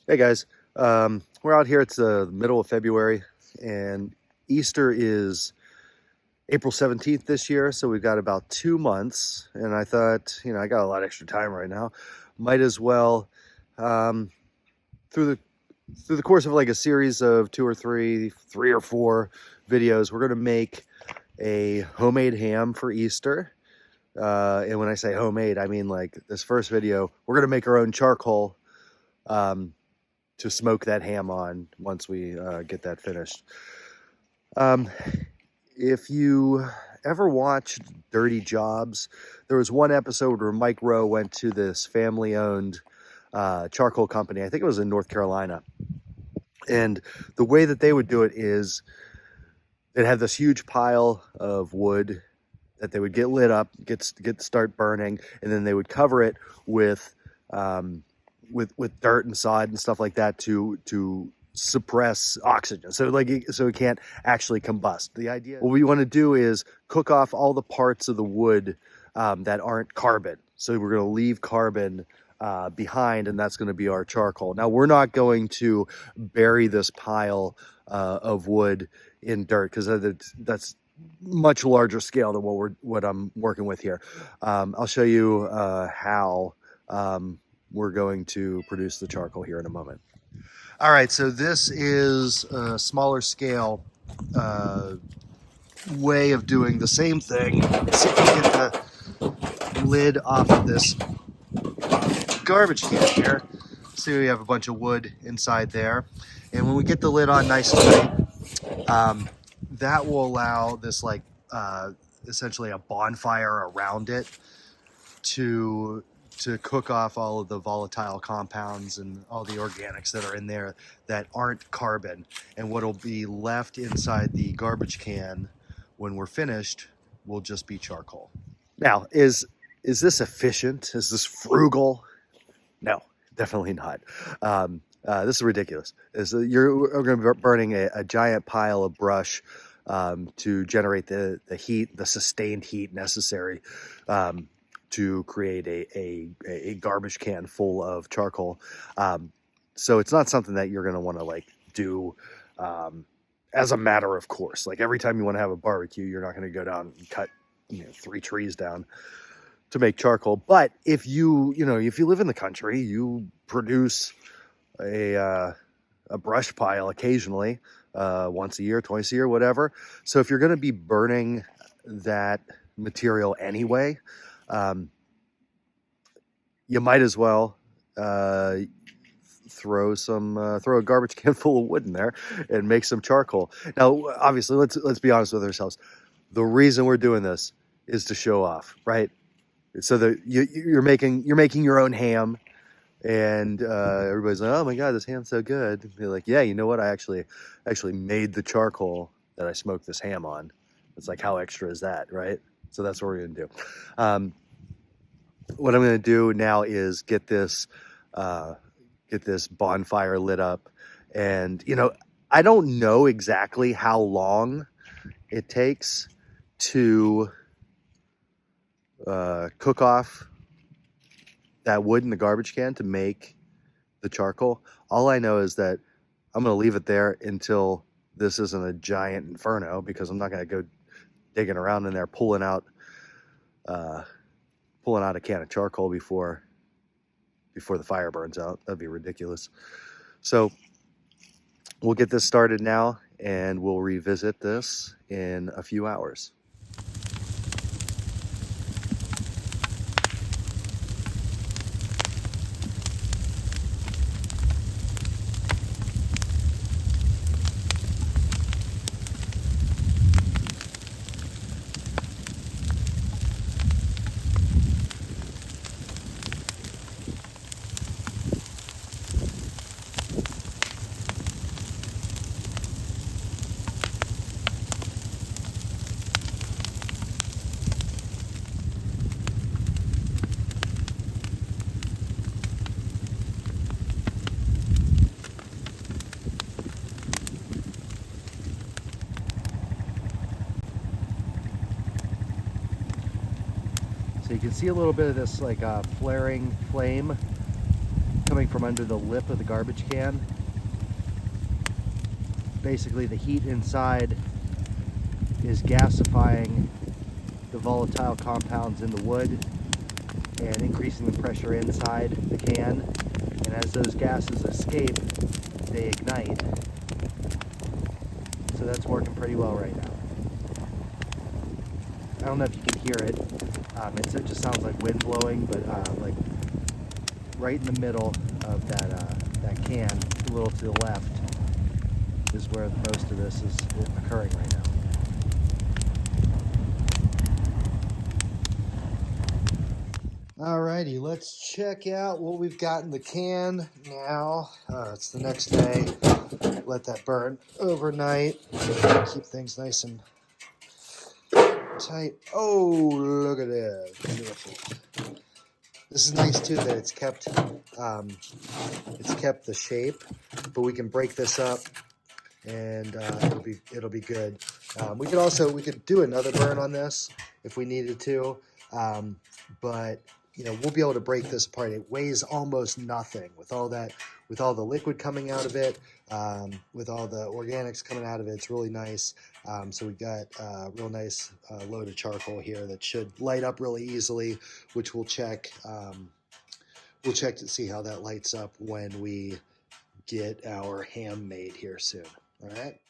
Hey guys, we're out here. It's the middle of February, and Easter is April 17th this year, so we've got about 2 months. And I thought, I got a lot of extra time right now. Might as well, um, through the through the course of like a series of three or four videos, we're gonna make a homemade ham for Easter. And when I say homemade, I mean like this first video, we're gonna make our own charcoal. Um, to smoke that ham on once we get that finished. Um, if you ever watched Dirty Jobs, there was one episode where Mike Rowe went to this family-owned charcoal company. I think it was in North Carolina. And the way that they would do it is they'd have this huge pile of wood that they would get lit up, start burning, and then they would cover it with dirt and sod and stuff like that to suppress oxygen, so it can't actually combust. The idea, what we want to do is cook off all the parts of the wood that aren't carbon. So we're going to leave carbon behind, and that's going to be our charcoal. Now we're not going to bury this pile of wood in dirt, because that's much larger scale than what I'm working with here. I'll show you how we're going to produce the charcoal here in a moment. All right, so this is a smaller scale way of doing the same thing. See if we get the lid off of this garbage can here. See, we have a bunch of wood inside there. And when we get the lid on nice and tight, that will allow this essentially a bonfire around it to cook off all of the volatile compounds and all the organics that are in there that aren't carbon. And what'll be left inside the garbage can when we're finished will just be charcoal. Now, is this efficient? Is this frugal? No, definitely not. This is ridiculous. You're going to be burning a giant pile of brush to generate the heat, the sustained heat necessary to create a garbage can full of charcoal. So it's not something that you're going to want to do as a matter of course. Like every time you want to have a barbecue, you're not going to go down and cut 3 trees down to make charcoal. But if you live in the country, you produce a brush pile occasionally, once a year, twice a year, whatever. So if you're going to be burning that material anyway, you might as well throw a garbage can full of wood in there and make some charcoal. Now, obviously, let's be honest with ourselves. The reason we're doing this is to show off, right? So that you're making your own ham, and everybody's like, "Oh my God, this ham's so good!" And you're like, "Yeah, you know what? I actually made the charcoal that I smoked this ham on." It's like, how extra is that, right? So that's what we're gonna do. What I'm gonna do now is get this bonfire lit up, and I don't know exactly how long it takes to cook off that wood in the garbage can to make the charcoal. All I know is that I'm going to leave it there until this isn't a giant inferno, because I'm not going to go digging around in there pulling out a can of charcoal before the fire burns out. That'd be ridiculous. So we'll get this started now, and we'll revisit this in a few hours. So you can see a little bit of this flaring flame coming from under the lip of the garbage can. Basically, the heat inside is gasifying the volatile compounds in the wood and increasing the pressure inside the can. And as those gases escape, they ignite. So that's working pretty well right now. I don't know if you can hear it. It just sounds like wind blowing, but like right in the middle of that can, a little to the left, is where most of this is occurring right now. Alrighty, let's check out what we've got in the can now. It's the next day. Let that burn overnight. Keep things nice and tight. Oh, look at that. Beautiful. This is nice too that it's kept the shape, but we can break this up and it'll be good. We could do another burn on this if we needed to, but you know, we'll be able to break this apart. It weighs almost nothing with all the liquid coming out of it, with all the organics coming out of it. It's really nice. So we got a real nice load of charcoal here that should light up really easily, which we'll check. We'll check to see how that lights up when we get our ham made here soon. All right.